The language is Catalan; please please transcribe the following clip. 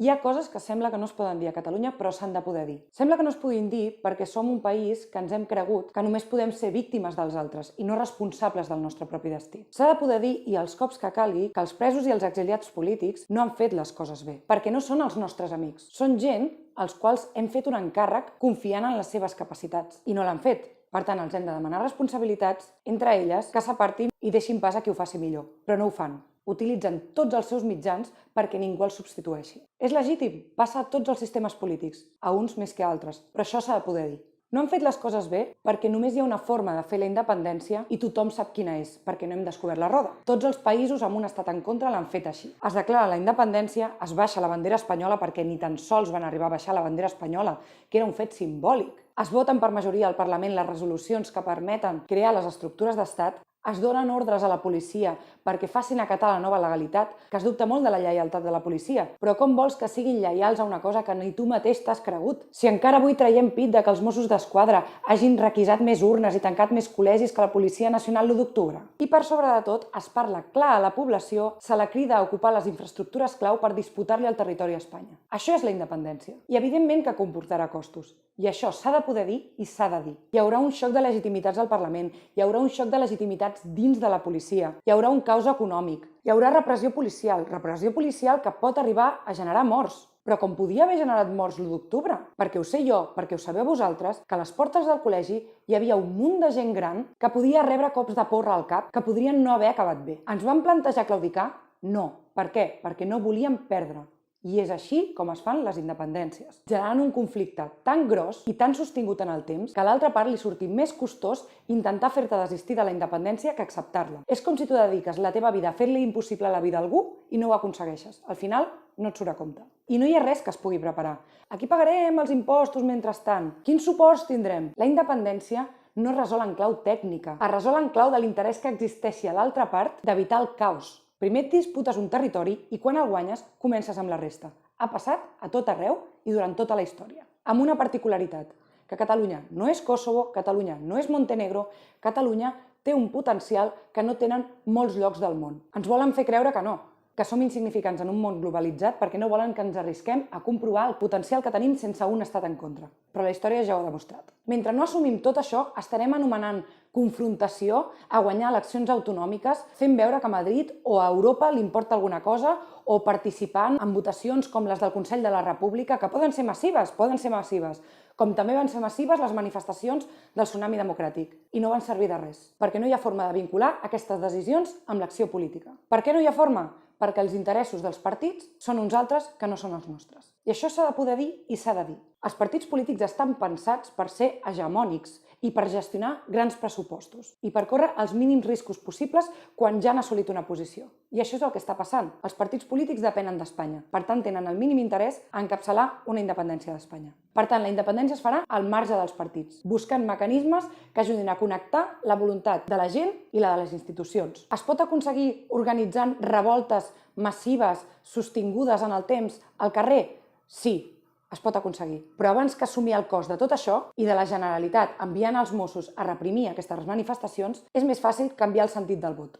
Hi ha coses que sembla que no es poden dir a Catalunya, però s'han de poder dir. Sembla que no es puguin dir perquè som un país que ens hem cregut que només podem ser víctimes dels altres i no responsables del nostre propi destí. S'ha de poder dir, i els cops que calgui, que els presos i els exiliats polítics no han fet les coses bé, perquè no són els nostres amics. Són gent als quals hem fet un encàrrec confiant en les seves capacitats, i no l'han fet. Per tant, els hem de demanar responsabilitats, entre elles que s'apartin i deixin pas a qui ho faci millor, però no ho fan. Utilitzen tots els seus mitjans perquè ningú els substitueixi. És legítim, passa a tots els sistemes polítics, a uns més que a altres, però això s'ha de poder dir. No han fet les coses bé perquè només hi ha una forma de fer la independència i tothom sap quina és, perquè no hem descobert la roda. Tots els països amb un estat en contra l'han fet així. Es declara la independència, es baixa la bandera espanyola perquè ni tan sols van arribar a baixar la bandera espanyola, que era un fet simbòlic. Es voten per majoria al Parlament les resolucions que permeten crear les estructures d'estat, es donen ordres a la policia perquè facin acatar la nova legalitat, que es dubta molt de la lleialtat de la policia. Però com vols que siguin lleials a una cosa que ni tu mateix t'has cregut? Si encara avui traiem pit de que els Mossos d'Esquadra hagin requisat més urnes i tancat més col·legis que la Policia Nacional l'1 d'octubre. I per sobre de tot, es parla clar a la població, se la crida a ocupar les infraestructures clau per disputar-li el territori a Espanya. Això és la independència. I evidentment que comportarà costos. I això s'ha de poder dir i s'ha de dir. Hi haurà un xoc de legitimitats al Parlament, hi haurà un xoc de legitimitats dins de la policia, hi haurà un caos econòmic, hi haurà repressió policial que pot arribar a generar morts. Però com podia haver generat morts l'1 d'octubre? Perquè ho sé jo, perquè ho sabeu vosaltres, que a les portes del col·legi hi havia un munt de gent gran que podia rebre cops de porra al cap que podrien no haver acabat bé. Ens van plantejar claudicar? No. Per què? Perquè no volíem perdre. I és així com es fan les independències, generant un conflicte tan gros i tan sostingut en el temps que a l'altra part li surti més costós intentar fer-te desistir de la independència que acceptar-la. És com si tu dediques la teva vida a fer-li impossible la vida a algú i no ho aconsegueixes. Al final, no et surt a compte. I no hi ha res que es pugui preparar. Aquí pagarem els impostos mentrestant. Quins suports tindrem? La independència no es resol en clau tècnica, es resol en clau de l'interès que existeixi a l'altra part d'evitar el caos. Primer et disputes un territori i quan el guanyes comences amb la resta. Ha passat a tot arreu i durant tota la història. Amb una particularitat, que Catalunya no és Kosovo, Catalunya no és Montenegro, Catalunya té un potencial que no tenen molts llocs del món. Ens volen fer creure que no, que som insignificants en un món globalitzat perquè no volen que ens arrisquem a comprovar el potencial que tenim sense un estat en contra. Però la història ja ho ha demostrat. Mentre no assumim tot això, estarem anomenant confrontació a guanyar eleccions autonòmiques, fent veure que a Madrid o a Europa li importa alguna cosa, o participant en votacions com les del Consell de la República, que poden ser massives, com també van ser massives les manifestacions del Tsunami Democràtic. I no van servir de res, perquè no hi ha forma de vincular aquestes decisions amb l'acció política. Per què no hi ha forma? Perquè els interessos dels partits són uns altres que no són els nostres. I això s'ha de poder dir i s'ha de dir. Els partits polítics estan pensats per ser hegemònics i per gestionar grans pressupostos i per córrer els mínims riscos possibles quan ja han assolit una posició. I això és el que està passant. Els partits polítics depenen d'Espanya. Per tant, tenen el mínim interès a encapçalar una independència d'Espanya. Per tant, la independència es farà al marge dels partits, buscant mecanismes que ajudin a connectar la voluntat de la gent i la de les institucions. Es pot aconseguir organitzant revoltes massives, sostingudes en el temps, al carrer? Sí, es pot aconseguir. Però abans que assumir el cost de tot això i de la Generalitat enviant els Mossos a reprimir aquestes manifestacions, és més fàcil canviar el sentit del vot.